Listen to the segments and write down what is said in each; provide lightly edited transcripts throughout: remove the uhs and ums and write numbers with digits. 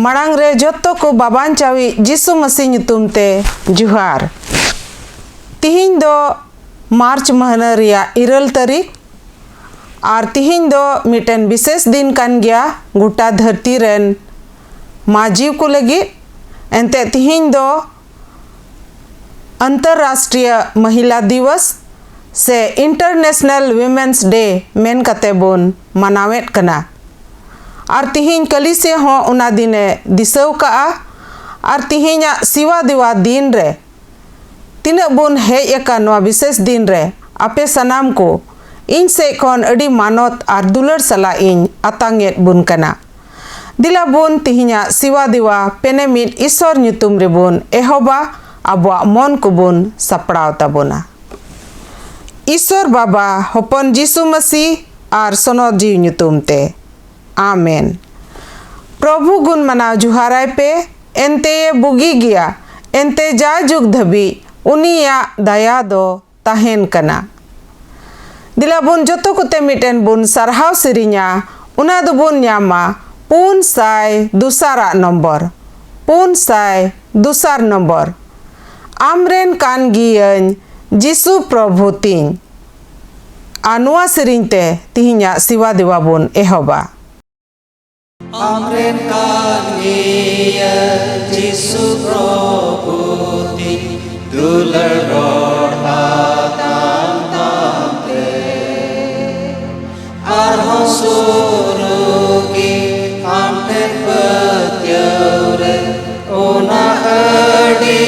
मांग रे जोतो को बाबान चावी जिसु मसीह ᱧᱩᱛᱩᱢ ते जुहार। तिहिं दो मार्च महीना रिया 2 तारीख और तिहिं दो मिटन विशेष दिन कान गया गोटा धरती रेन माजीव को लगी एंते तिहिं दो अंतरराष्ट्रीय महिला दिवस से इंटरनेशनल वुमेन्स डे मेन कते बोन मनावेत कना और तिहिं कली से हो उना दिने दिसव का और तिहिं सिवा दिवा दिन रे तीना बोन हेज अका विशेष दिन रे आपे सनाम को इन से खन अडी मानत और दुलर सला इन अतांगेत बुन कना दिला बोन तिहिं सिवा दिवा पेने मिट ईश्वर ᱧᱩᱛᱩᱢ रे बोन एहोबा आबुआ मन को बोन सपड़ाव ताबोना। ईश्वर बाबा हपन जीसु मसीह और सनद जीव ᱧᱩᱛᱩᱢ ते आमेन। प्रभु गुण मनाव जुहाराय पे एंते बुगी गया एंते जा जुग धबी उनिया दया दो ताहेन कना। दिला बुन जोतो कुते मिटेन बुन सरहाव सिरिnya उना दो बुन न्यामा 500 दूसरा नंबर 500 दूसर नंबर आमरेन कान गियन जीसु प्रभु तीन आनुआ सिरिंग ते तिहिं सिवा दिवा बुन एहोबा। आमरेन कान गियन जीसु प्रभु तीन दुलर रोड़ा ताम ताम ते आरहो सुरुगी आमरेन पत्यौरे ओना अडी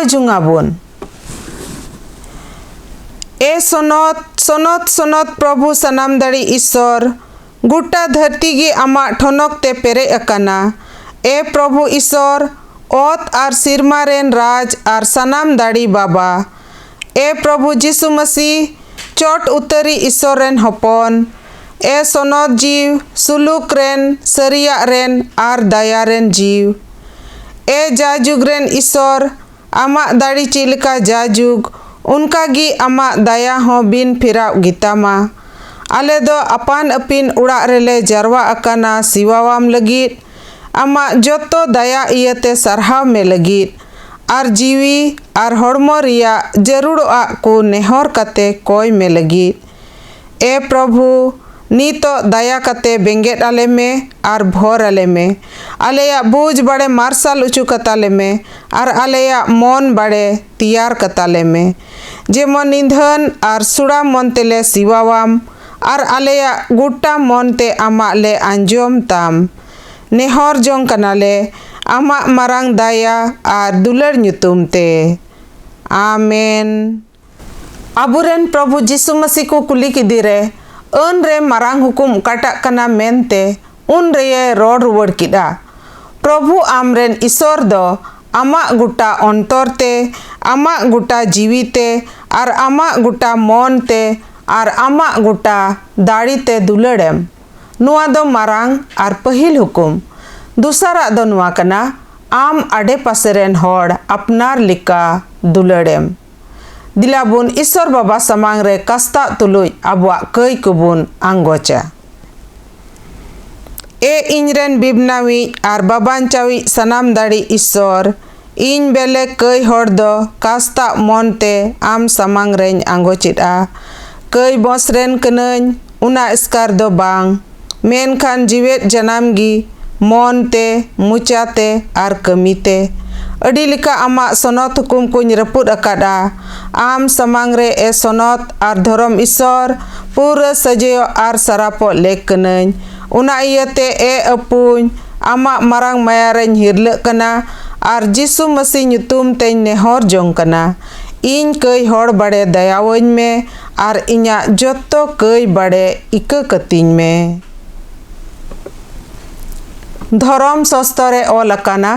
जुंगाबुन ए सनत प्रभु सनाम दाड़ी ईश्वर गोटा धरती गी आमा ठनक ते पेरे अकाना ए प्रभु ईश्वर ओत आर सिरमा रेन राज आर सनाम दाड़ी बाबा ए प्रभु जीशु मसीह चोट उतरी ईश्वर रेन हपन ए सोनत जीव सुलुक रेन सरिया रेन आर दया रेन जीव ए जाजुग रेन ईश्वर आमा दाड़ी चिलका जाजुग उनका गी आमा दया हो बिन फिराव गीतामा आले दो अपान अपिन उड़ा रेले जरवा अकाना सिवावाम लगित आमा जोतो दया इयते सरहाव में लगित आर जीवी आर हड़मो रिया जरूरोआ को नेहर कते कोई में लगित ए प्रभु नीतो दया कते बेंगेट आले में आर भोर आले में आलेया बूझ बड़े मार्शल उचू कताले में आर आलेया मन बड़े तियार कताले में जेमन ईंधन आर सुड़ा मन तेले सिवावाम आर आलेया गुटा मन ते आमा ले आंजोम ताम नेहर जोंग कनाले आमा मारांग दाया आर दुलर ᱧᱩᱛᱩᱢ ते आमेन। अबुरेन प्रभु जीशु मसीह को कुली किदिरे अन रे मारांग हुकुम काटा कना मेनते उन रे रोड रुवड़ किदा प्रभु आमरेन ईश्वर दो आमा गुटा अंतर ते आमा गुटा जीवी ते आर आमा गुटा मन ते आर आमा गुटा दाड़ी ते दुलड़ेम नुआ दो मारांग आर पहिल हुकुम दूसरा दो नुआ कना आम आडे पासेरेन होड़ अपनार लिका दुलड़ेम दिलाबुन ईश्वर बाबा समांग रे कस्ता तुलुई अबुआ कई कुबुन आंगोचा ए इंजरेन बिबनावी आर बाबांचावी सनाम दाड़ी ईश्वर इन बेले कई होड़ दो कस्ता मोनते आम समांग रेन आंगोचिटा कई बसरेन कनन उना स्कार दो बांग मेनखान जीवेत जनामगी मोनते मुचाते आर कमीते अडी लिका आमा सोनत हुकुम कुछ रपुद अकादा आम समांग रे ए सोनत आर धरम ईश्वर पूरा सजयो आर सरापो लेक कनन उना इयते ए अपुन आमा मारांग मायारेन हिरले कना आर जीसु मसीह ᱧᱩᱛᱩᱢ तेन नेहर जोंग कना इन कई होड़ बड़े दयावñ में आर इñा जोतो कई बड़े इका कतिñ में धरम शस्त्रे ओल अकाना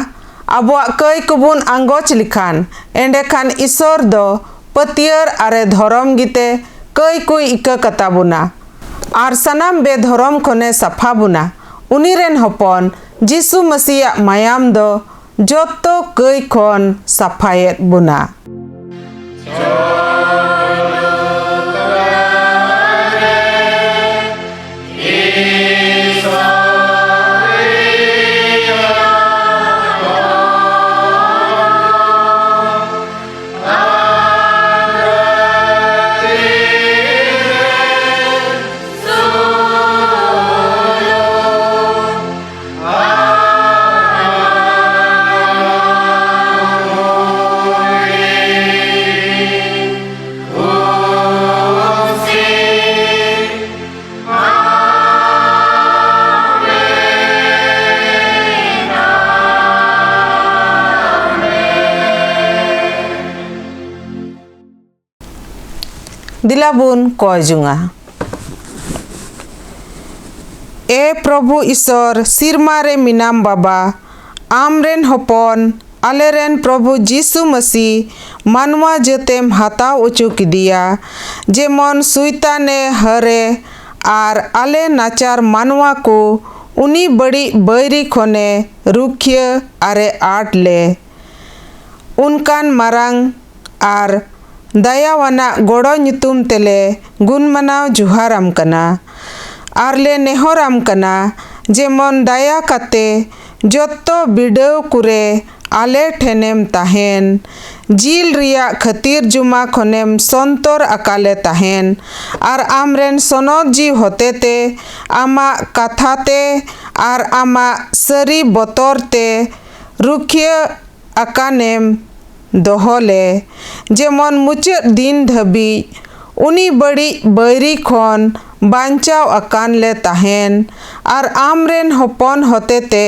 अबुआ कई कुबुन आंगोच लिखान एंडे खान ईश्वर दो पतियर आरे धरम गीते कई कोई इका कताबुना आर सनाम बेधरम खने सफा बुना उनीरेन हपन जीसु मसीह मायाम दो जोतो कई खन सफायत बुना दिलाबुन कोजुंगा ए प्रभु ईश्वर सिरमारे मिनाम बाबा आमरेन हपन आलेरेन प्रभु जीसु मसीह मानवा जतेम हताव उचु किदिया जेमन सुइताने हरे आर आले नाचार मानवा को उनी बड़ी बैरी खोने रुखिया आरे आट ले उनकान मारांग आर दयावाना गोड़ो ᱧᱩᱛᱩᱢ तेले गुण मनाव जुहाराम कना आरले नेहराम कना जेमन दया काते जोतो बिडव कुरे आले ठेनेम ताहेन जिल रिया खतीर जुमा खनेम संतर अकाले ताहेन आर आमरेन सोनत जीव होतेते आमा कथाते आर आमा सरी बतरते रुखिया अकानेम दोहले जेमन मुचाद दिन धबी उनी बड़ी बैरी खन बांचाव अकान ले ताहेन आर आमरेन हपन होतेते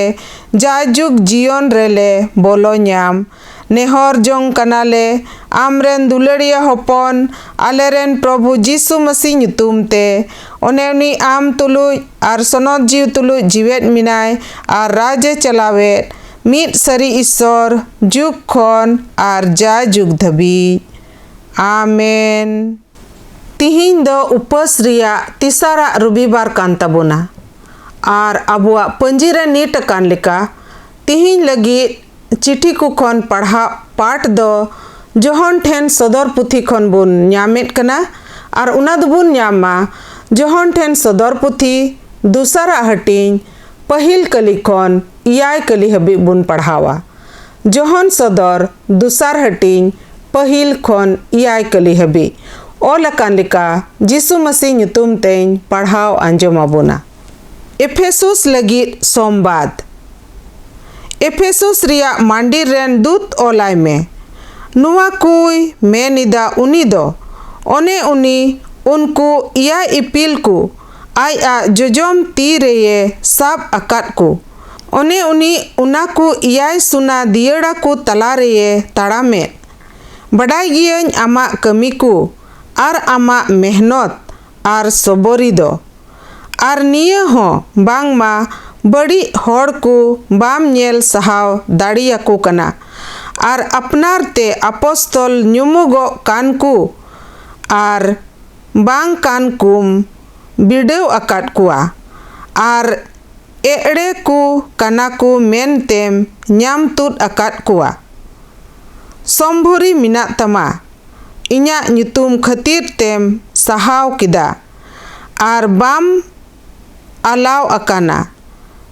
जाजुग जीवन रेले बोलो ᱧᱟᱢ नेहर जोंग कनाले आमरेन दुलड़िया होपन आलेरेन प्रभु जीसु मसीह ᱧᱩᱛᱩᱢ ते ओने उनी आम तुलुज आर सनद जीव तुलुज जीवेत मिनाय आर राजे चलावेत मीत सरी ईश्वर जुग खन आर जा जुग धबी आमेन। तिहिन दो उपास रिया तिसारा रविवार कान ताबोना आर अबुआ पंजीरे नीट कान लेका तिहिन लगी चिठी को खन पढ़ा पाठ दो जोहन ठेन सदर पुथी खन बुन ᱧᱟᱢᱮᱫ कना आर उना दुबुन ᱧᱟᱢᱟ जोहन ठेन सदर पुथी दूसरा हटिंग पहिल कली खन इयाय कली हबी बुन पढ़ावा जोहन सदर दूसर हटिंग पहिल खन इयाय कली हबी ओलकान लिका जीसु मसीह ᱧᱩᱛᱩᱢ तें पढ़ाव आंजमाबोना। एफेसुस लगी सोमबाद एफेसुस रिया मांडीर रेन दूत ओलाय में नुआ कुई मेनिदा उनी दो ओने उनी उनको इया इपिल को आया जोजोम तीरे ये सब अकाट को ओने उनी उना को इया सुना दियड़ा को तलारे ये तड़ा में बड़ाई गियन आमा कमी को आर आमा मेहनत आर सबोरी दो आर निया हो बांग मा बड़ी होड़ को बाम नेल सहाव दाड़िया को कना आर अपनार ते अपोस्तल ᱧᱩᱢᱩᱜᱚ कान को आर बांग कान कुम बिडेव अकाट कुआ आर एड़े को कना को मेन तेम ᱧᱟᱢ तुद अकाट कुआ सोमभुरी मिना तमा इन्या ᱧᱩᱛᱩᱢ खातिर तेम सहाव किदा आर बाम अलाव अकाना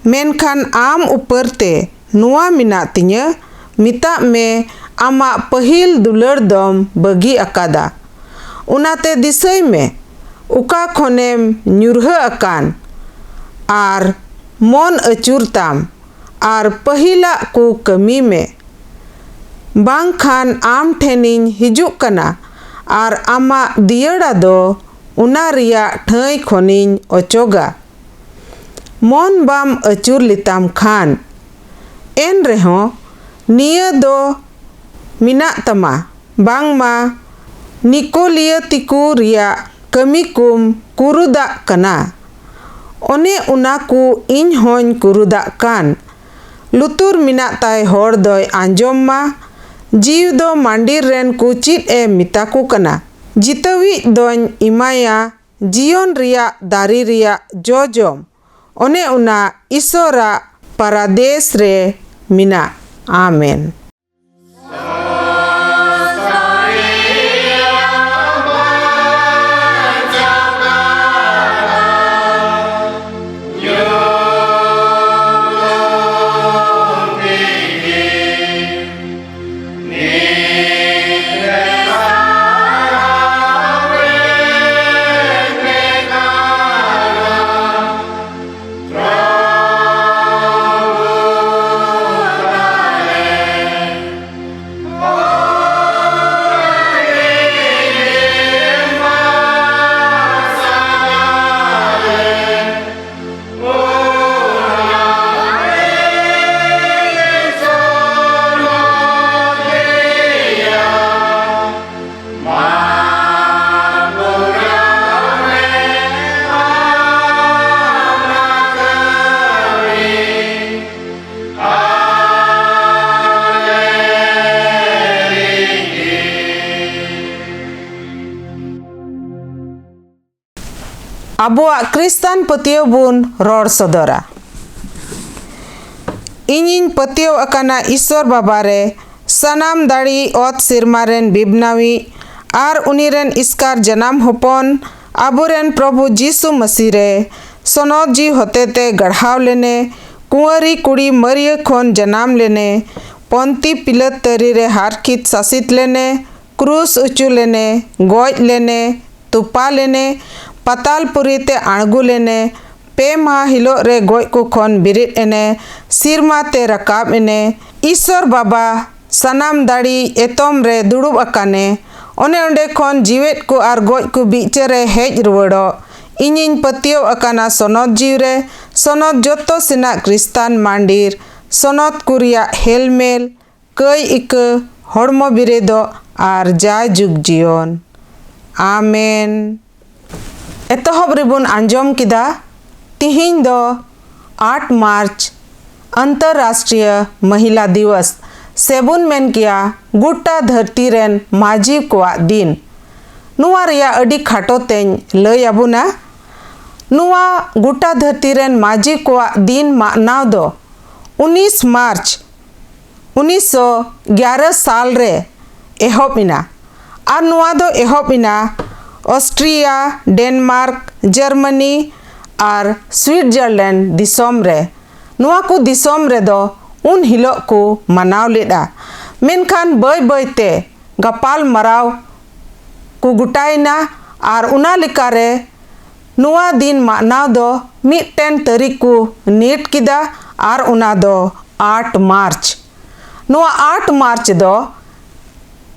मेनखान आम ऊपर ते नुआ मिना तिnya मिता में आमा पहिल दुलर दम बगी अकादा उनाते दिसई में उका खोनेम ᱧᱩᱨᱦᱟᱹ अकान आर मन अचुरताम आर पहिला को कमी में बांग खान आम ठेनिन हिजुक कना आर आमा दियड़ा दो उना रिया ठई खोनिन ओचोगा मन बाम अचुर लिताम खान एन रेहो निया दो मिना तमा बांग मा निकोलिया तिकु रिया कमी कुम कुरुदा कना ओने उना को इन होन कुरुदा कान लुतुर मिना ताय होड़ दोय आंजोम मा जीव दो मांडीर रेन को चित ए मिता को कना जितवी दोन इमाया जीवन रिया दारी रिया जोजोम ओने उना ईश्वरा परदेश रे मिना आमेन। अबुआ क्रिस्तान पतियो बुन रोड सदरा इनिन पतियो अकाना ईश्वर बाबा रे सनाम दाड़ी ओत सिरमारेन बिबनावी आर उनीरेन इसकार जनाम होपन आबुरेन प्रभु जीसु मसीह रे सनद जी होते ते गढ़ाव लेने कुंवरी कुड़ी मरिय खोन जनाम लेने पंती पिलत तरी रे हारखित शासित लेने क्रूस उचू लेने गोज लेने तुपा लेने पतालपुरी ते आणगु लेने पे माह हिलो रे गोज को खोन बिरित एने सिरमा ते रकाब एने ईश्वर बाबा सनाम दाड़ी एतम रे दुड़ुब अकाने ओने ओंडे खोन जीवेत को आर गोज को बीचे रे हेज रुवाड़ो इनिन पतियो अकाना सनद जीव रे सनद जोतो सिना क्रिस्तान मांडीर सनद कुरिया हेलमेल कई इका हड़मो बिरेदो आर जाय जुग जीवन आमेन। एतहब रिबुन आंजम किदा तिहिन दो 8 मार्च अंतरराष्ट्रीय महिला दिवस सेबुन मेन किया गुटा धरती रेन माझी कोआ दिन नुआ रिया अडी खाटो तेन लय आबुना। नुआ गुटा धरती रेन माझी कोआ दिन मानाव दो 19 मार्च 1911 साल रे एहोबिना और नुआ दो एहोबिना ऑस्ट्रिया, डेनमार्क, जर्मनी और स्विट्जरलैंड दिसोम रे। नुआ को दिसोम रे दो उन हिलो को मनाव लेदा मेनखान बय बयते गपाल मराव को गुटाइना और उना लिकारे नुआ दिन मानाव दो मिटन तारीख को नीट किदा और उना दो 8 मार्च। नुआ 8 मार्च दो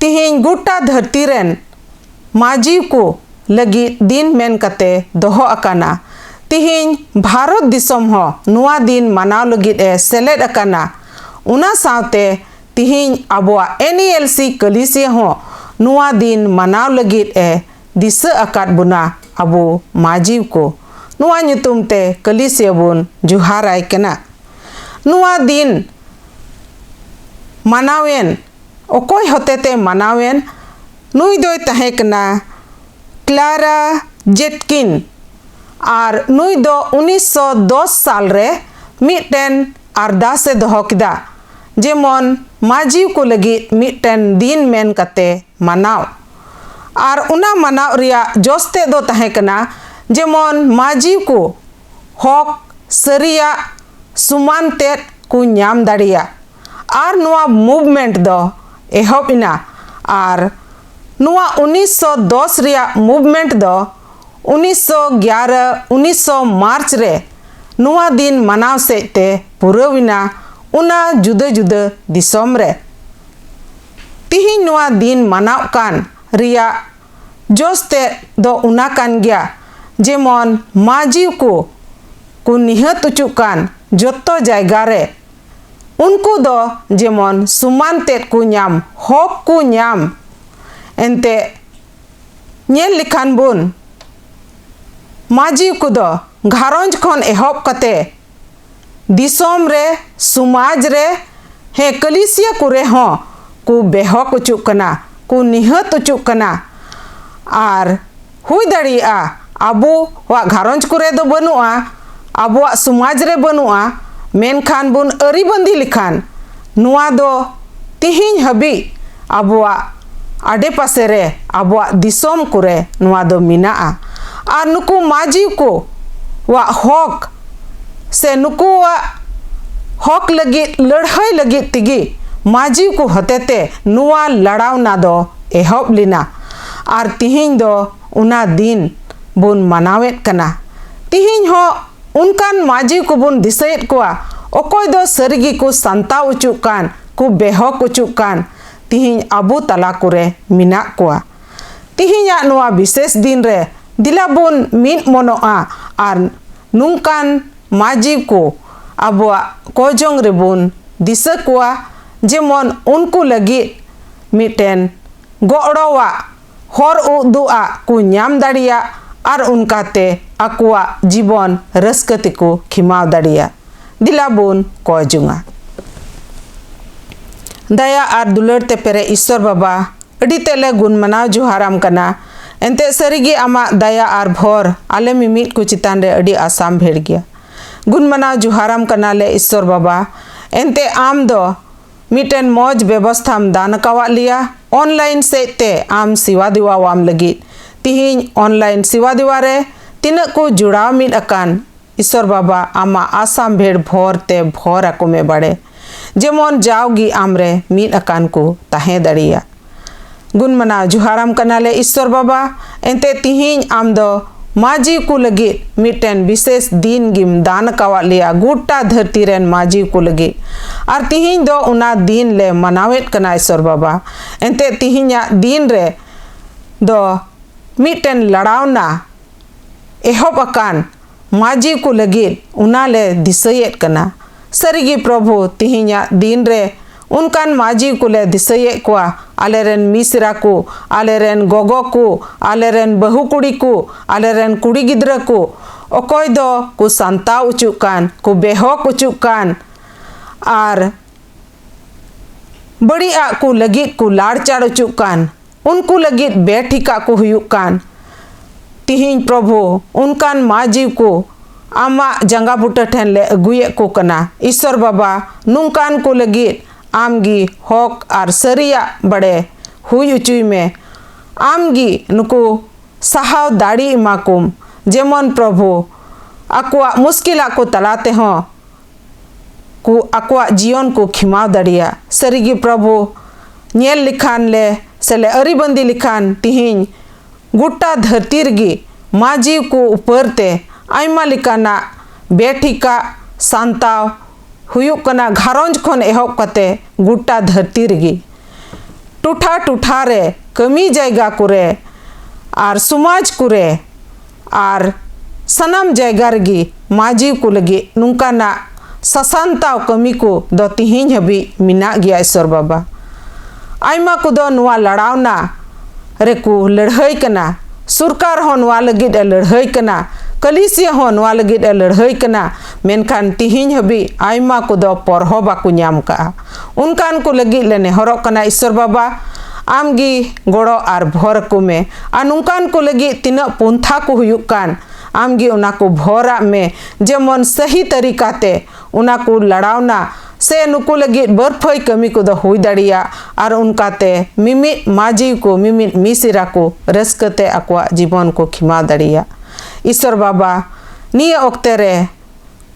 तिहिन गुटा धरती रेन माझी को लगी दिन मेन कते दोहो अकाना। तिहिन भारत दिसोम हो नुआ दिन मनाव लगित सेलेद अकाना। उना सावते तिहिन अबुआ NELC कलिसिया हो नुआ दिन मनाव लगित दिस अकात बुना अबु माझी को नुआ nyutum ते कलिसिया बुन जुहाराय कना। नुआ दिन मनावेन ओकोय होते ते मनावेन नुई दोय तहे कना क्लारा जेटकिन और नुई दो 1910 साल रे मिटन अरदास दोहो किदा जेमन माझी को लगी मिटन दिन मेन कते मनाव और उना मनाव रिया जोस्ते दो तहे कना जेमन माझी को हक सरिया सुमान तेत को न्याम दाड़िया और नुआ मूवमेंट दो एहोबिना और नुआ 1910 रिया मूवमेंट दो 1911 1900 मार्च रे नुआ दिन मनाव सेते पुरविना उना जुदा जुदा दिसोम रे। तिहिन नुआ दिन मनाव कान रिया जोस्ते दो उना कान गया जेमन माझी को निहत उचुकान जोतो जायगा रे उनको दो जेमन सुमान तेत को न्याम हक को न्याम एंते नेल लिखान बुन माझी को दो घारंज खन एहब कते दिसोम रे समाज रे हे कलिसिया कुरे हो को बेहक उचुक कना को निहत उचुक कना और हुई दाड़िया आबो वा घारंज कुरे दो बनुआ आबो समाज रे बनुआ मेनखान बुन अरी बंदी लिखान नुआ दो तिहिन हबी आबुआ आडे पासे रे आबुआ दिसोम कुरे नुआ दो मिना और नुकु माझी को वा हक से नुकु वा हक लगी लड़ाई लगी तिगी माझी को हतेते नुआ लड़ाव ना दो एहब लिना और तिहिन दो उना दिन बुन मनावेत कना। तिहिन हो उनकान माझी को बुन दिसयत कोआ ओकोय दो सरगी को संता उचुकान को बेहक उचुकान तिहिन अबु तला कुरे मिना कोआ। तिहिन नुआ विशेष दिन रे दिला बुन मिन मोनोआ और नुकान माझी को अबुआ कोजोंग रे बुन दिस कोआ जेमन उनको लगी मिटेन गोड़ोवा हर उदुआ को न्याम दाड़िया और उनकाते अकुआ जीवन रस्कति को खिमाव दाड़िया दिला बुन कोजुंगा। दया और दुलर ते पेरे ईश्वर बाबा अडी तेले गुण मनाव जुहाराम कना एंते सरीगी आमा दया और भोर आले मिमित को चितान रे अडी आसाम भेड़ गया गुण मनाव जुहाराम कना ले ईश्वर बाबा एंते आम दो मिटन मौज व्यवस्था दान कवा लिया ऑनलाइन से ते आम सिवा दिवा वाम लगी तिहिन ऑनलाइन सिवा दिवा रे तीन को जुड़ाव मिट अकान ईश्वर बाबा आमा आसाम भेड़ भोर ते भोर आको में बड़े जेमन जाओगी आमरे मिट अकान को ताहे दड़िया गुण मना जुहाराम कनाले ईश्वर बाबा एंते तिहिन आम दो माझी को लगी मिटन विशेष दिन गिम दान कवा लिया गुटा धरती रेन माझी को लगी और तिहिन दो उना दिन ले मनावेत कना ईश्वर बाबा एंते तिहिन दिन रे दो मिटन लड़ावना एहब अकान माझी को लगी उना ले दिसयत कना सरीगी प्रभु तिहिन दिन रे उनकान माजी कुले दिसये कोआ आलेरेन मिसरा को आलेरेन गोगो को आलेरेन बहु कुड़ी को आलेरेन कुड़ी गिद्रा को अकोय दो को सांता उचुकान को बेहक उचुकान आर बड़ी आ को लगित को लाड़ चाड़ उचुकान उनको लगित बेठिका को हुयुकान तिहिं प्रभु उनकान माजी को आमा जंगा बुटा ठेन ले अगुये को कना ईश्वर बाबा नुकान को लगित आमगी हक आर सरिया बड़े हुई उचुई में आमगी नुको सहाव दाड़ी इमाकुम जेमन प्रभु आकुआ मुश्किला को तलाते हों को आकुआ जीवन को खिमाव दाड़िया सरिगी प्रभु नेल लिखान ले सेले अरिबंदी लिखान तिहिं गुट्टा धरतीरगी माजी को उपरते आयमा लिकाना बेठिका सांताव हुयुक कना घारोंज खन एहब कते गुट्टा धरती रगी टूठा टूठा रे कमी जायगा कुरे आर समाज कुरे आर सनम जायगा रगी माजी को लगी नुकाना ससांताव कमी को दो तिहिं हबी मिना गया ईश्वर बाबा आयमा को दो नुआ लड़ावना रेकु लड़हई कना सरकार हो नुआ लगी लड़हई कना कलिसिया हो नुआ लगी लड़हई कना मेनखान तिहिं हबी आयमा को दो परहो बाकु न्याम का उनकान को लगी ले नेहरोग कना ईश्वर बाबा आमगी गोड़ो आर भोर को में आ नुकान को लगी तीना पंथा को हुयुक कान आमगी उना को भोरा में जेमन सही तरीका ते उना को लड़ावना से नुको लगी बर्फई कमी को दो हुई दाड़िया आर उनकाते मिमित माजी को मिमित मिसिरा को रस्कते आकुआ जीवन को खिमा दाड़िया ईश्वर बाबा निया ओक्ते रे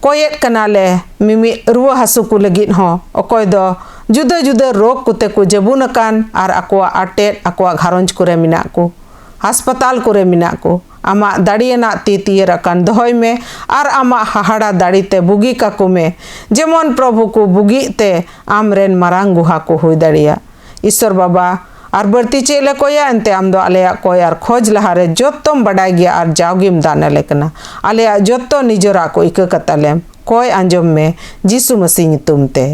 कोयेट कनाले मिमि रुआ हासु को लगी हो अकोय दो जुदा जुदा रोग कुते को जबुन कान आर आकुआ आटेट आकुआ घारोंज कुरे मिना को अस्पताल कुरे मिना को आमा दाड़ियना तीतीयर कान दोहय में आर आमा हाहाड़ा दाड़ीते बुगी काकु में जेमन प्रभु को बुगी ते आमरेन मारांग गुहा को हुई दाड़िया ईश्वर बाबा आर बर्ती चेले कोया एंते आम दो आलेया कोय आर खोज लहारे जोत्तम बड़ाई गया आर जावगिम दाने लेकना आलेया जोत्तो निजोरा को इक कतालेम कोय आंजम में जीसु मसीह ᱧᱩᱛᱩᱢ ते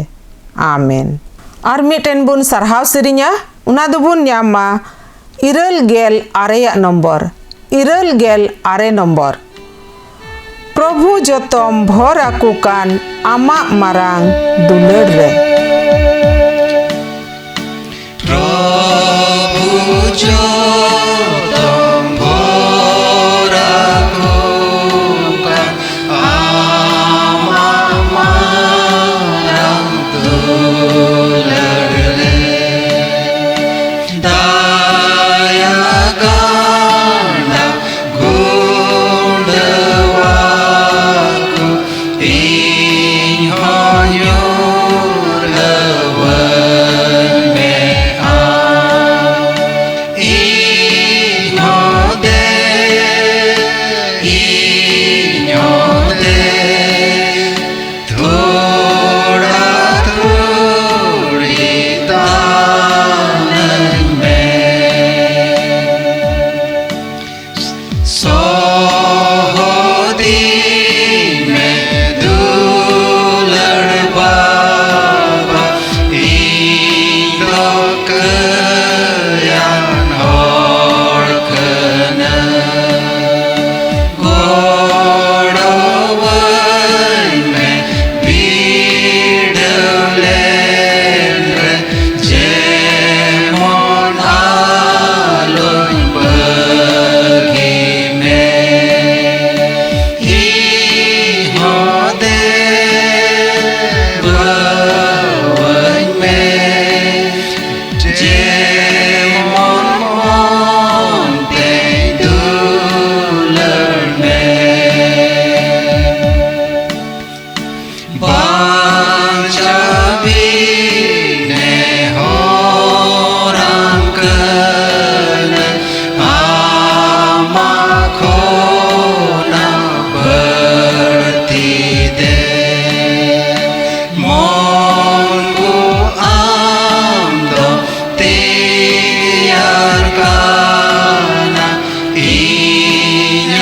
आमेन आर मिटेन बुन सरहाव सिरिnya उना दुबुन ᱧᱟᱢᱟ 96 नंबर प्रभु जतम भर आकु कान आमा मारांग दुलड़ रे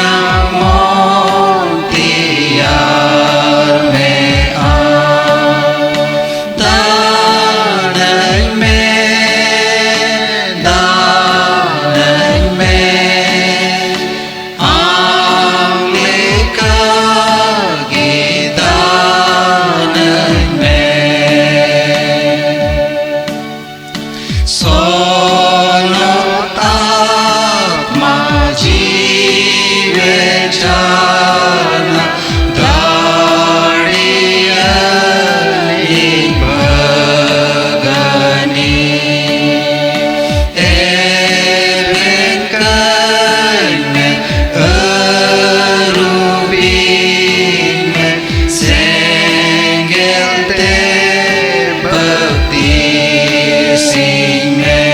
Inyamo jana dariya libagani evenkan arubin senggel te bakti sine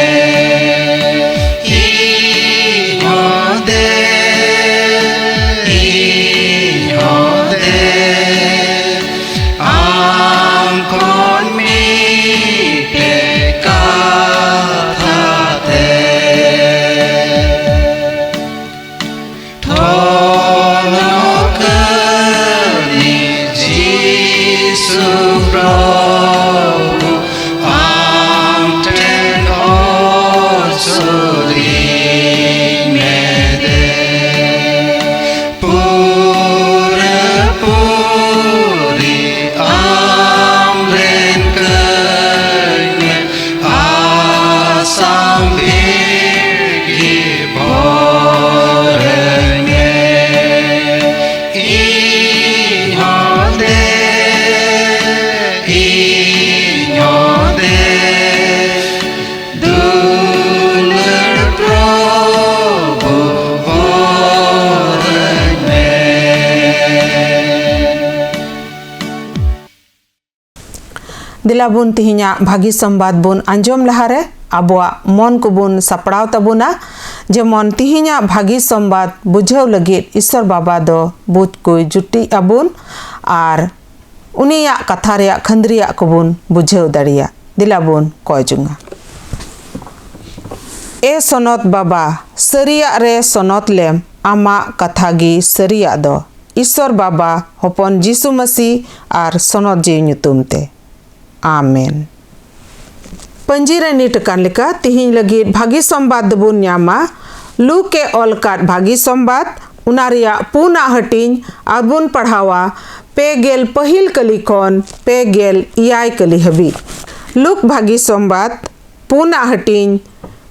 दिलाबुन तिहिnya भागी संबाद बुन अंजम लहारे आबुआ मन को बुन सपड़ाव तबुना जेमन तिहिnya भागी संबाद बुझाव लगित ईश्वर बाबा दो बुझ को जुटी अबुन आर उनिया कथा रेया खंदरिया को बुन बुझाव दरिया दिलाबुन कयजुंगा ए सनत बाबा सरिया रे सनत लेम आमा कथा गी सरिया दो ईश्वर बाबा हपन जीसु मसीह आर सनत जी ᱧᱩᱛᱩᱢ ते आमेन पंजीरे नीटकान लेका तिहिं लगित भागी संबाद दबुन ᱧामा लूके ऑलकाट भागी संबाद उनारिया पूना हटिंग आबुन पढ़ावा पेगेल पहिल कली खन पेगेल इयाय कली हबी लूक भागी संबाद पूना हटिंग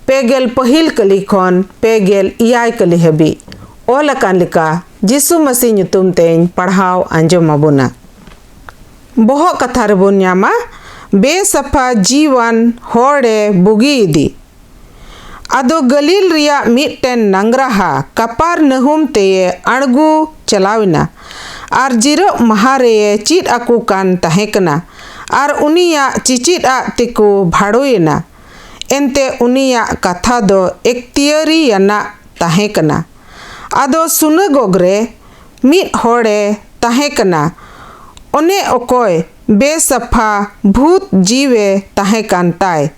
पेगेल पहिल कली खन पेगेल इयाय कली हबी ऑलकान लेका जीसु मसीह ᱧᱩᱛᱩᱢ तें पढ़ाव आंजम अबुना बोह कथा रेबुन ᱧामा बेसफा जीवन होड़े बुगी इदी अदो गलील रिया मिट्टन नंगराहा कपार नहुम ते अणगु चलाविना आर जीरो महारे चीट आकु कान तहेकना आर उनिया चिचिट आ तिकु भाड़ोयना एंते उनिया कथा दो एक्तियरी याना तहेकना अदो सुनगोगरे मिट होड़े तहेकना ओने ओकोय बेसफा भूत जीवे तहे कांताय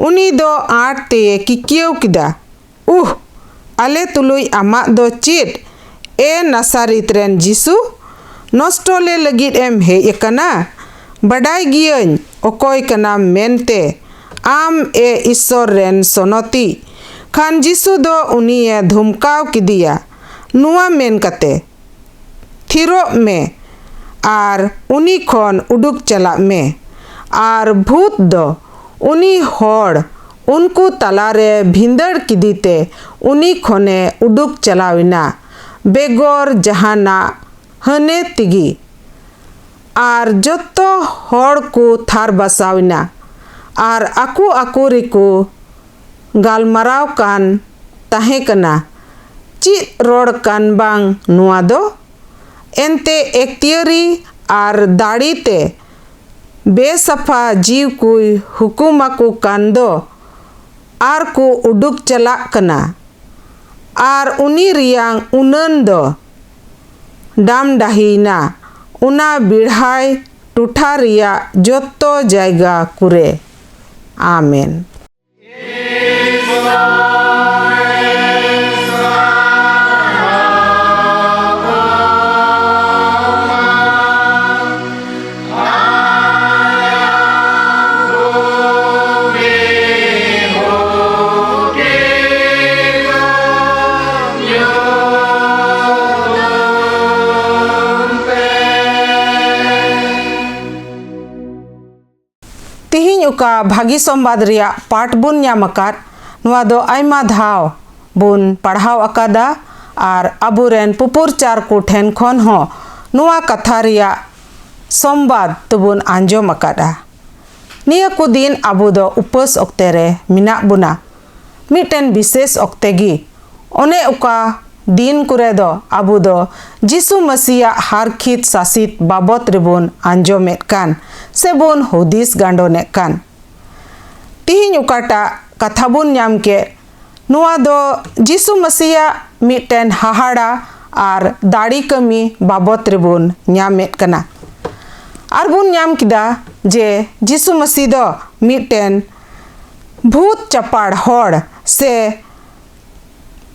उनी दो आठ ते किकियो किदा आले तुलुई आमा दो चिट ए नसारित रेन जीसु नष्टोले लगित एम हे एकना बडाई गियन ओकोय कना मेनते आम ए ईश्वर रेन सोनती खान जीसु दो उनी ए धुमकाव किदिया नुआ मेन कते थिरो में आर उनी खन उडुक चला में आर भूत दो उनी होड़ उनको तलारे भिंदड़ किदीते उनी खने उडुक चलाविना बेगोर जहाना हने तिगी आर जत्तो होड़ को थार बसाविना आर आकु आकु रिको गालमराव कान तहे कना चित रोड कान बांग नुआ दो एंते एक्तियरी आर दाड़ी ते बेसफा जीव कुई हुकुमा को कांदो आर को उडुक चला कना आर उनी रियांग उनन दो डाम डाहीना उना बिढ़ाई टूठा रिया जोत्तो जायगा कुरे आमेन का भागी संवाद रिया पाठ बुन ᱧᱟᱢ ᱟᱠᱟᱫ ᱱᱚᱣᱟ ᱫᱚ ᱟᱭᱢᱟ ᱫᱷᱟᱣ बुन पढ़ाव अकादा और अबुरेन पुपुरचार को ठेन खन हो नुआ कथा रिया संवाद तबुन आंजोम अकादा निया को दिन अबु दो उपास ओक्ते रे मिना बुना मिटेन विशेष ओक्ते गी ओने उका दिन कुरे दो अबु दो जिसु मसीहा हारखित सासित बाबत रेबुन आंजोमेत कान सेबुन हुदिस गांडोने कान तिहिन उकाटा कथा बुन नाम के नुआ दो जिसु मसीहा मिटेन हाहाड़ा और दाड़ी कमी बाबत रेबुन नामेत कना और बुन नाम किदा जे जिसु मसीह दो मिटेन भूत चपाड़ होड़ से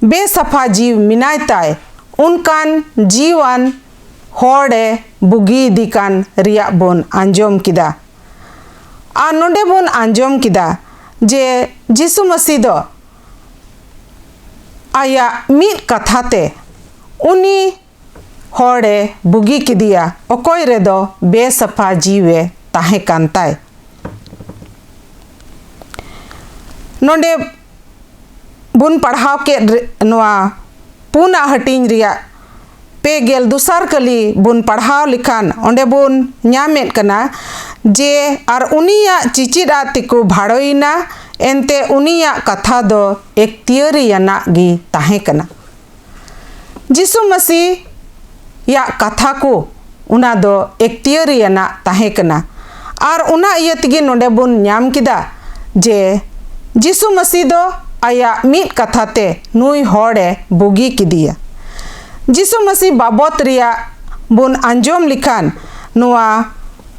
बेसफा जीव मिनाय ताय उनकान जीवन होड़े बुगी दिकान रिया बोन आंजोम किदा आ नोंडे बोन आंजोम किदा जे जिसु मसीह दो आया मिट कथाते उनी होड़े बुगी किदिया ओकोय रे दो बेसफा जीवे ताहे कांताय नोंडे बुन पढ़ाव के नवा पुना हटिंग रिया पे गेल दुसार कली बुन पढ़ाव लिखान ओंडे बुन न्यामेत कना जे आर उनिया चिचिरा तिकु भाड़ोइना एनते उनिया कथा दो एक तियरियाना गी ताहे कना जिसु मसीह या कथा को उना दो एक तियरियाना ताहे कना आर उना इया तिगी नोंडे बुन न्याम किदा जे जिसु मसीह दो आया मिट कथाते नुई होड़े बुगी किदिया जिसु मसीह बाबत रिया बुन आंजोम लिखान नुआ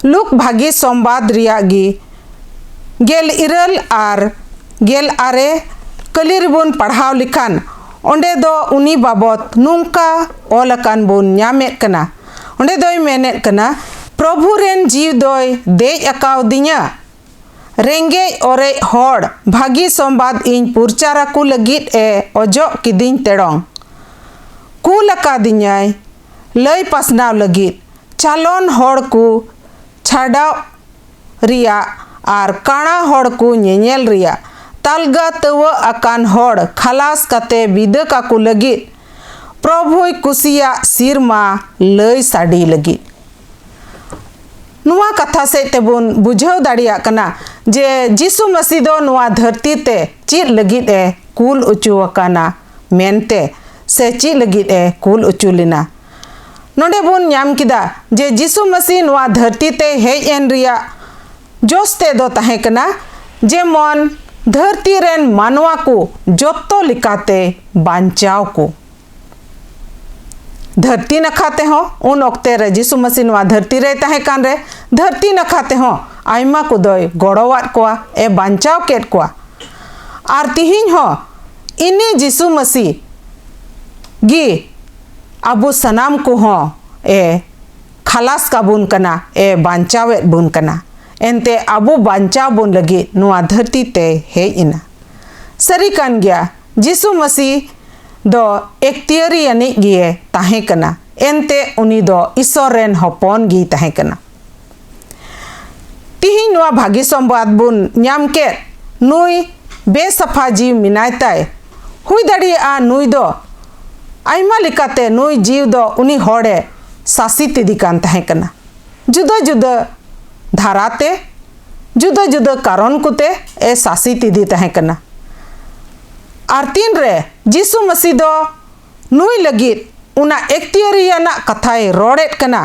लुक भागी संवाद रिया गी गेल इरल आर गेल आरे कली रिबुन पढ़ाव लिखान ओंडे दो उनी बाबत नुंका ओलकान बुन न्यामेत कना ओंडे दोय मेनेत कना प्रभु रेन जीव दोय देज अकाव दिया रेंगे ओरे होड़ भागी संवाद इन पुरचारा को लगित ए ओजो किदिन तेड़ोंग कुलका दिन्याय लय पासनाव लगित चालोन होड़ को छाड़ाव रिया आर काणा होड़ को ñeñel रिया तालगा तव अकान होड़ खलास कते बिदका को लगित प्रभुय कुसिया सिरमा लय साड़ी लगित नुआ कथा से तेबुन बुझाव दाड़िया कना जे जिसु मसीह दो नुआ धरती ते चीज लगित ए कुल उचु अकाना मेनते से चीज लगित ए कुल उचु लेना नोंडे बुन न्याम किदा जे जिसु मसीह नुआ धरती ते हेज एन रिया जोस्ते दो ताहे कना जे मन धरती रेन मानवा को जोत्तो लिकाते बांचाव को धरती न खाते हो उन ओक्ते रे जिसु मसीह नुआ धरती रे ताहे कान रे धरती न खाते हो आयमा को दोय गड़ोवात कोआ ए बांचाव केट कोआ आर तिहिन हो इनी जिसु मसीह गी अबु सनाम को हो ए खलास का बुन कना ए बांचावे बुन कना एनते अबु बांचाव बुन लगी नुआ धरती ते हे इना सरी कान गया जिसु मसीह दो एक तियरी यानी गिए ताहे कना एनते उनी दो ईश्वर रेन हपन गी ताहे कना तिहिन नुआ भागी संवाद बुन न्याम के नुई बेसफा जीव मिनाय ताय हुई दाड़ी आ नुई दो आयमा लिकाते नुई जीव दो उनी होड़े सासित दिकान ताहे कना जुदा जुदा धाराते जुदा जुदा कारण कुते ए सासित दी ताहे कना आर तीन रे जिसु मसीह दो नुई लगित उना एकतियरियाना कथाय रोड़ेत कना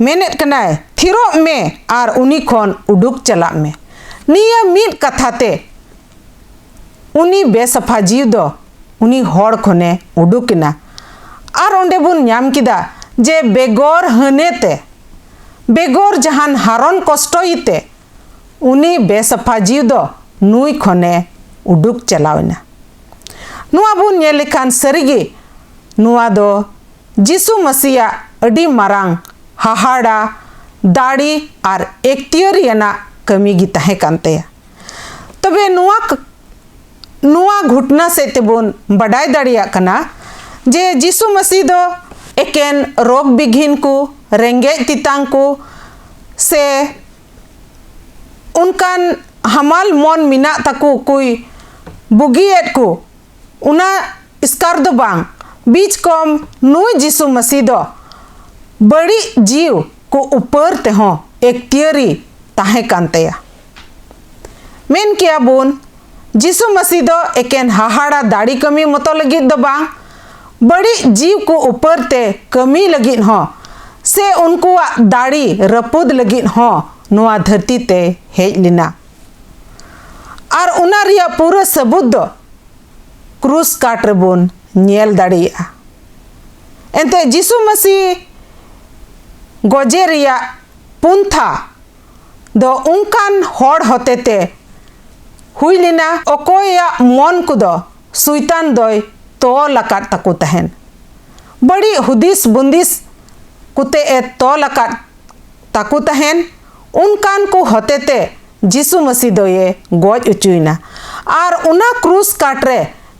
मेनेत कनाय थिरो में आर उनी खन उडुक चला में निया मिट कथाते उनी बेसफा जीव दो उनी होड़ खने उडुकना आर ओंडे बुन न्याम किदा जे बेगोर हनेते बेगोर जहान हारन कष्टइते उनी बेसफा जीव दो नुई खने उडुक चलावना नुआ बुन ñel लेखान सरिगे नुआ दो जिसु मसीहा अडी मारांग हाहाड़ा दाड़ी आर एकतियरियाना कमी गी ताहे कानते तबे नुआ घुटना से तेबुन बडाय दाड़िया कना जे जिसु मसीह दो एकेन रोग बिघिन को रेंगे तितांग को से उनकान हमाल मन मिना तकु कोई बुगियत को उना स्कार दो बांग बीच कम नुई जिसु मसीह दो बड़ी जीव को ऊपर ते हो एक तियरी ताहे कांतेया मेन किया बोन जिसु मसीह दो एकेन हाहाड़ा दाड़ी कमी मतो लगी दो बांग बड़ी जीव को ऊपर ते कमी लगी हो से उनको दाड़ी रपुद लगी हो नुआ धरती ते हेज लिना और उना रिया पूरा सबूत दो क्रूस काट रेबोन नेल दाड़िया एंते जिसु मसीह गोजे रिया पुंथा दो उनकान होड़ होते ते हुई लिना ओकोया मन को दो सुइतान दोय तो लकाट तको तहन बड़ी हुदिस बुंदिस कुते ए तो लकाट तको तहन उनकान को होते ते जिसु मसीह दो ये गोज उचुइना और उना क्रूस काट रे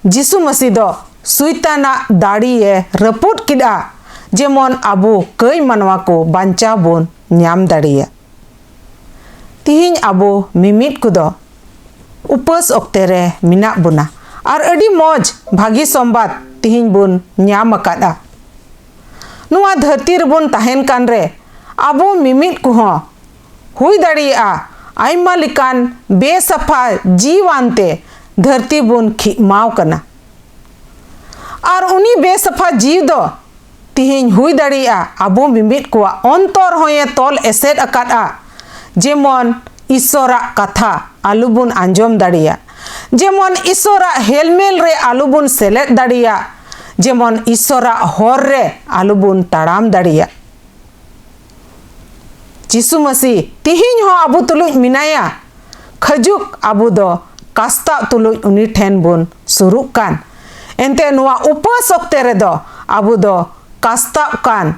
जिसु मसीह दो सुइताना दाड़ी ये रपुट किदा जेमन आबो कई मनवा को बांचा बोन न्याम दाड़िया तिहिन आबो मिमिट को दो उपस ओक्ते रे मिना बुना और अडी मौज भागी संबाद तिहिन बुन न्याम अकादा नुआ धरती रबुन ताहेन कान रे आबो मिमिट को हो हुई दाड़िया आइमा लिकान बेसफा जीवानते धरती बुन खिमाव कना और उनी बेसफा जीव दो तिहिन हुई दाड़िया आबो मिमिट को अंतर होये तोल एसेद अकादा जेमन ईश्वरा कथा आलुबुन आंजम दाड़िया जेमन ईश्वरा हेलमेल रे आलुबुन सेलेद दाड़िया जेमन ईश्वरा होर रे आलुबुन ताड़ाम दाड़िया जिसु मसीह तिहिन हो आबो तुलुज मिनाया खजुक आबो दो कास्ता तुलुज उनी ठेन बुन सुरुक कान एंते नुआ उपस ओक्ते रे दो आबो दो कास्ता कान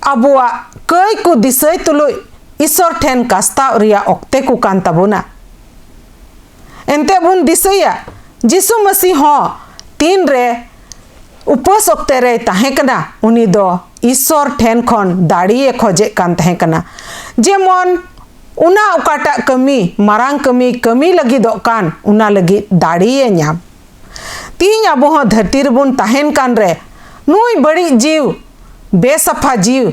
आबुआ कई को दिसय तुलुज ईश्वर ठेन कास्ता रिया ओक्ते को कान ताबोना एंते बुन दिसया जिसु मसीह हो तीन रे उपस ओक्ते रे ताहे कना उनी दो ईश्वर ठेन खन दाड़िए खोजे कान ताहे कना जेमन उना ओकाटा कमी मारांग कमी लगी दो कान उना लगी दाड़िए न्याम तीन आबो हो धरती रबुन ताहेन कान रे नुई बड़ी जीव बेसफा जीव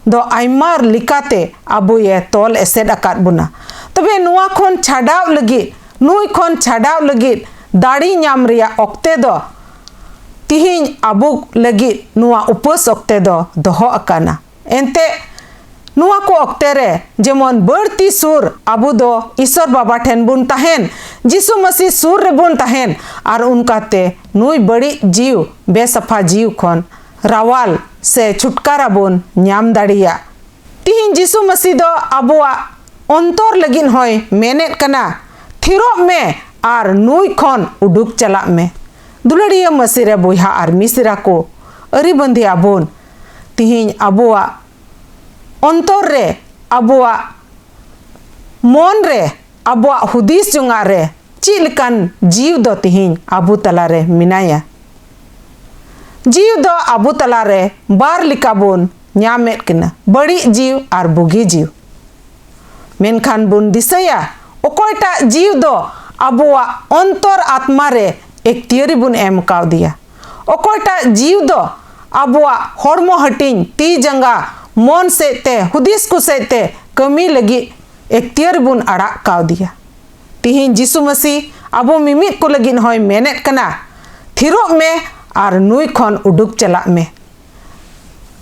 दो आइमार लिकाते आबो ये तोल एसेद अकाद बुना तबे नुआ खन छाड़ाव लगी नुई खन छाड़ाव लगी दाड़ी न्याम रिया ओक्ते दो तिहिन आबो लगी नुआ उपस ओक्ते दो दोहो अकाना एंते नुआ को ओक्ते रे जेमन बड़ती सुर आबो दो ईश्वर बाबा ठेन बुन ताहेन जिसु मसीह सुर रे बुन ताहेन और उनकाते नुई बड़ी जीव बेसफा जीव खन रावाल से छुटकारा बोन न्याम दाड़िया तिहिन जिसु मसीह दो आबुआ अंतर लगिन होय मेनेत कना थिरोब में और नुई खन उडुक चला में दुलड़िया मसीह रे बोहा और मिसरा को अरी बंदी आबोन तिहिन आबुआ अंतर रे आबुआ मन रे आबुआ हुदिस जुंगा रे चिलकन जीव दो तिहिन आबु तला रे मिनाया जीव दो आबु तला रे बार लिका बोन न्यामेत किना बड़ी जीव और बुगी जीव मेनखान बुन दिसया ओकोयटा जीव दो आबुआ अंतर आत्मा रे एक तियरी बुन एम काव दिया ओकोयटा जीव दो आबुआ हड़मो हटिन ती जंगा मन से ते हुदिस को से ते कमी लगी एक तियर बुन अड़ा काव दिया तिहिन जिसु मसीह आबो मिमित को लगिन होय मेनेत कना थिरो में और नुई खन उडुक चला में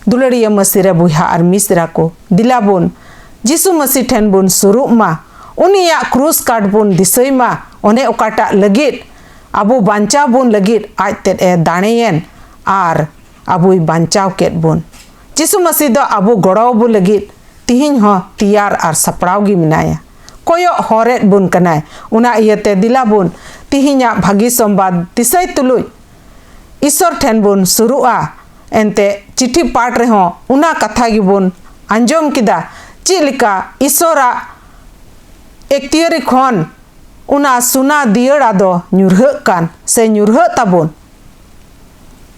दुलड़िया मसीह रे बुहा और मिसरा को दिला बोन जिसु मसीह ठेन बुन सुरुप मा उनिया क्रूस काट बुन दिसई मा ओने ओकाटा लगित आबो बांचाव बुन लगित आज तेद ए दाणेयन और आबोई बांचाव केत बुन जिसु मसीह दो आबो गड़ाव बु लगित तिहिन हो तियार और सपड़ाव गी मिनाया कोयो हरेत बुन कनाय उना इयते दिला बुन तिहिना भागी संबाद दिसई तुलुय ईश्वर ठेन बुन सुरुआ एंते चिठी पाठ रे हो उना कथा गी बुन अंजम किदा चिलिका ईश्वरा एक तियरी खन उना सुना दियड़ा दो न्युरह कान से न्युरह ताबुन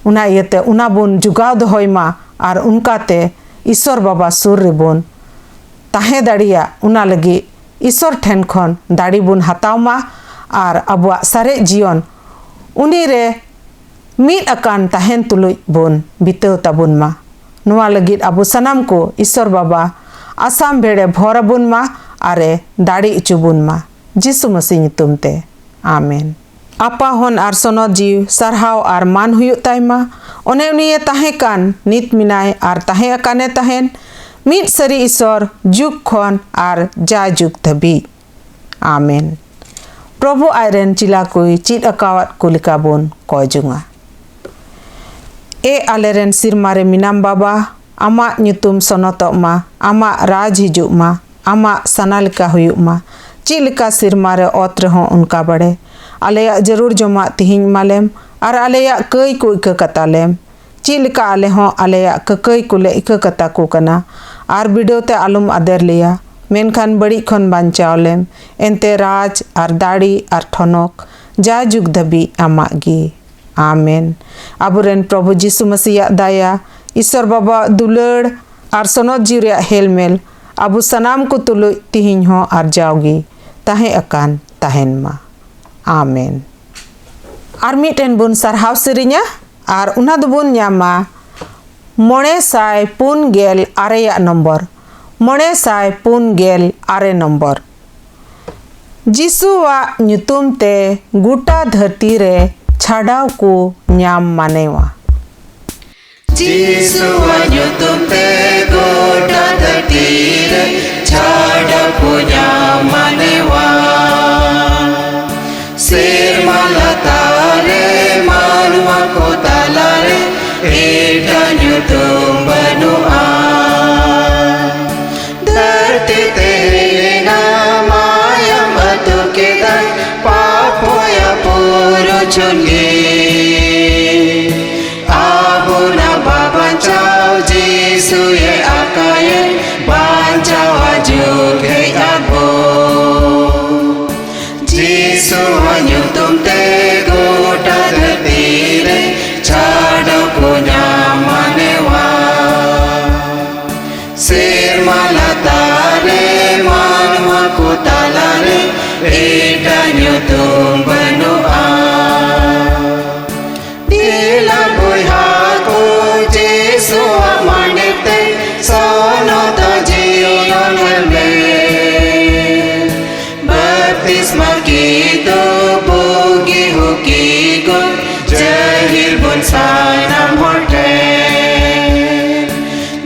उना इयते उना बुन जुगाव दोहय मा और उनकाते ईश्वर बाबा सुर रे बुन ताहे दाड़िया उना लगी ईश्वर ठेन खन दाड़ी बुन हताव मा और अबुआ सारे जीवन उनी रे मीद अकान ताहेन तुलुj बोन बितेव ताबुन मा नुआ लगिद अबो सनाम को ईश्वर बाबा आसाम भेड़े भोराबुन मा आरे दाड़ी इचुबुन मा जिसु मसीह ᱧᱩᱛᱩᱢ ते आमेन। आपा होन आर सोनत जीव सारहाव आर मान हुयुग तायमा ओने उनिये ताहे कान नित मिनाय आर ताहे अकाने ताहेन मीद सरी ईश्वर जुग खन आर जा जुग धबी आमेन। प्रभु आयरन चिला कोई चीद अकावत कुलिका बोन कोजुंगा ए आलेरन सिरमारे मिनाम बाबा आमा ᱧᱩᱛᱩᱢ सोनतोग मा आमा राज हिजुग मा आमा सनालिका हुयुग मा चिलिका सिरमारे ओत रहो उनका बड़े आलेया जरूर जमा तिहिं मालेम और आलेया कई को इका कतालेम चिलिका आले हो आलेया कई कुले इका कता को कना और बिडोते आलुम आदर लिया मेनखान बड़ी खन बांचावलेम एंते राज और दाड़ी और ठनक जा जुग धबी आमागी आमेन। आबुरेन प्रभु जीसु मसीह दाया ईश्वर बाबा दुलड़ और सोनत जीव हेलमेल आबु सनाम को तुलु तिहिं हो और जाओगी ताहे अकान ताहेन मा आमेन। और मिटेन बुन सरहाव सिरिnya और उना दुबुन ᱧᱟᱢᱟ 946 नंबर 946 नंबर जीसुवा ᱧᱩᱛᱩᱢ ते गुटा धरती रे छाड़ाव को ᱧᱟᱢ मानेवा जीसुवा ᱧᱩᱛᱩᱢ ते गोटा धरती रे छाड़ाव को ᱧᱟᱢ मानेवा सेरमा लतारे मानवा को तालारे एटा ᱧᱩᱛᱩᱢ बनुआ धरती तेना मायम अतु के दाय पापोया पूरो चुनगे आबुना बाबा चाव जीसु ये आकाये बांचाव आजुग है आबो जीसुवा ᱧᱩᱛᱩᱢ ते गोटा धरती रे छाड़ाव को ᱧᱟᱢ मानेवा सेरमा लतारे मानवा को तालारे एटा ᱧᱩᱛᱩᱢ बनुआ दिला बोहा को जीसुवा मानेते सोनत जीवन में बपतिस्मा की तो बोगी होगी को जहिर बुन सानम होटे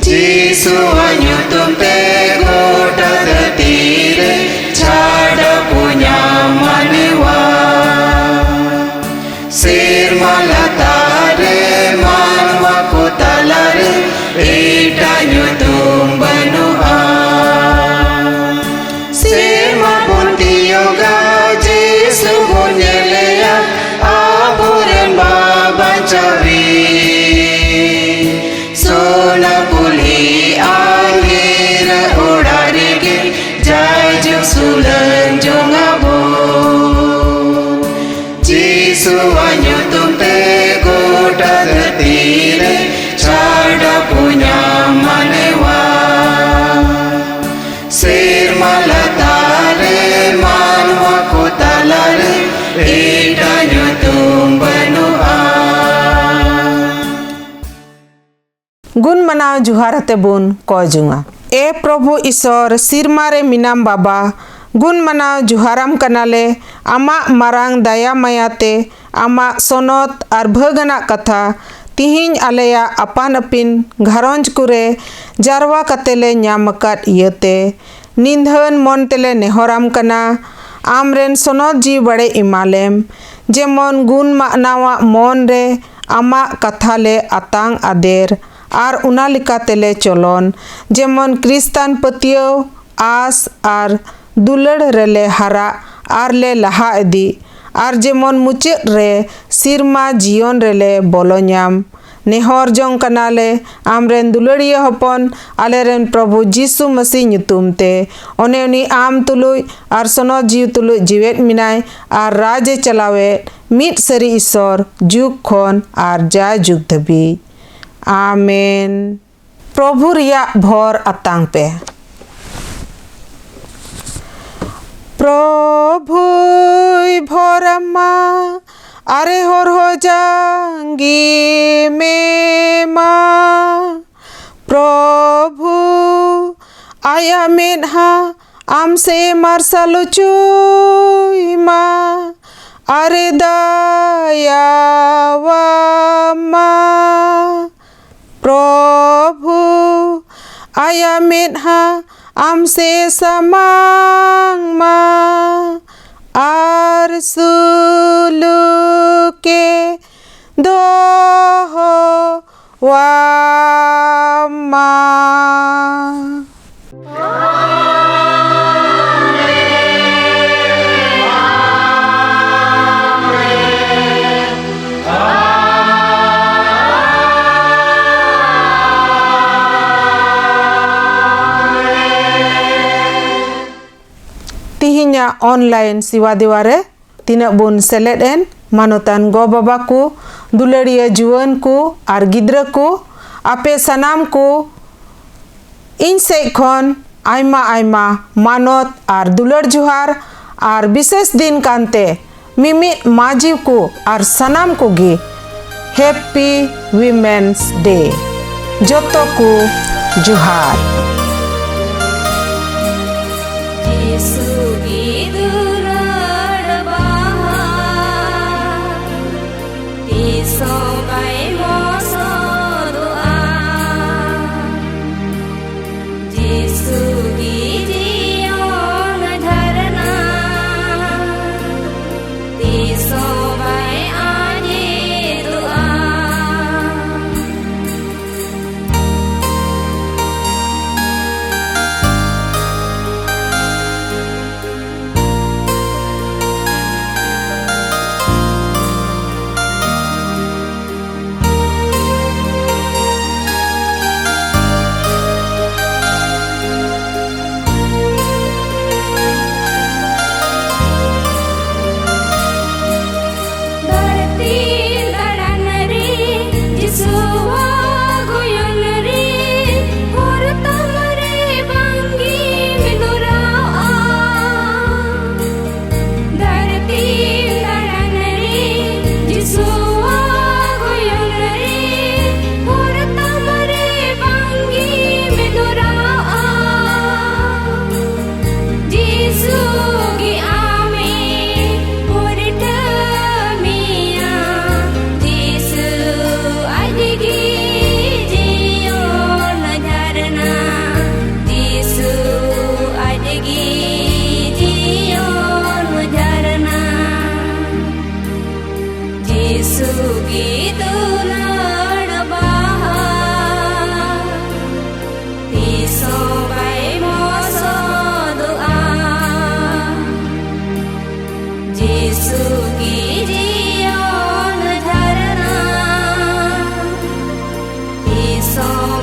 जीसुवा ᱧᱩᱛᱩᱢ ते गोटा धरती रे छाड़ाव को ᱧᱟᱢ मानेवा सेरमा लतारे मानवा को तालारे एटा ᱧᱩᱛᱩᱢ बनुआ सेरमा बुंती योगा जीसु बुनेलेया आबुरेन बाबा चावी सोना पुली आंगेर उड़ारे गे जाय जुग सुलन जोंगाबो जीसुवा ᱧᱩᱛᱩᱢ ते गोटा धरती रे छाड़ाव को ᱧᱟᱢ मानेवा सेरमा लतारे मानवा को तालारे एटा ᱧᱩᱛᱩᱢ बनुआ गुण मनाव जुहारते बुन कोजुंगा ए प्रभु ईश्वर सिरमारे मिनाम बाबा गुण मनाव जुहाराम कनाले आमा मारांग दया मायाते आमा सोनत और भगना कथा तिहिं आलेया अपान अपिन घारंज कुरे जारवा कतेले ᱧᱟᱢᱟᱠᱟᱫ इयते निंधन मन तेले नेहराम कना आमरेन सोनत जी बड़े इमालेम जेमन गुण मानावा मन रे आमा कथा ले आतांग आदेर आर उना लिका तेले चलन जेमन क्रिस्तान पतियव आस आर दुलड़ रेले हारा आर ले लहा इदी आर जेमन मुचाद रे सिरमा जीवन रेले बोलो ᱧᱟᱢ नेहर जों कनाले आमरेन दुलड़िया हपन आलेरेन प्रभु जीसु मसीह ᱧᱩᱛᱩᱢ ते ओने उनी आम तुलुय आर सोनत जीव तुलुय जीवेत मिनाय आर राजे चलावे मीट सरी ईश्वर जुग खन आर जा जुग धबी आमेन। प्रभु रिया भोर अतांग पे प्रभु भोरमा are hor ho jangi mema प्रभु आया मेधा आमसे मार्शल चुईमा अरे दयावामा प्रभु आया मेधा आमसे समांगमा आर सुलुके दोहो वामा tihinya online siwa diware tina bun seled en manutan go babaku dularia juan ku ar gidra ku ape sanam ku इन से खन आयमा आयमा मानत आर दुलर जुहार आर विशेष दिन कांते मिमित माजिव को आर सनाम को गे हैप्पी वीमेंस डे जोतो को जुहार So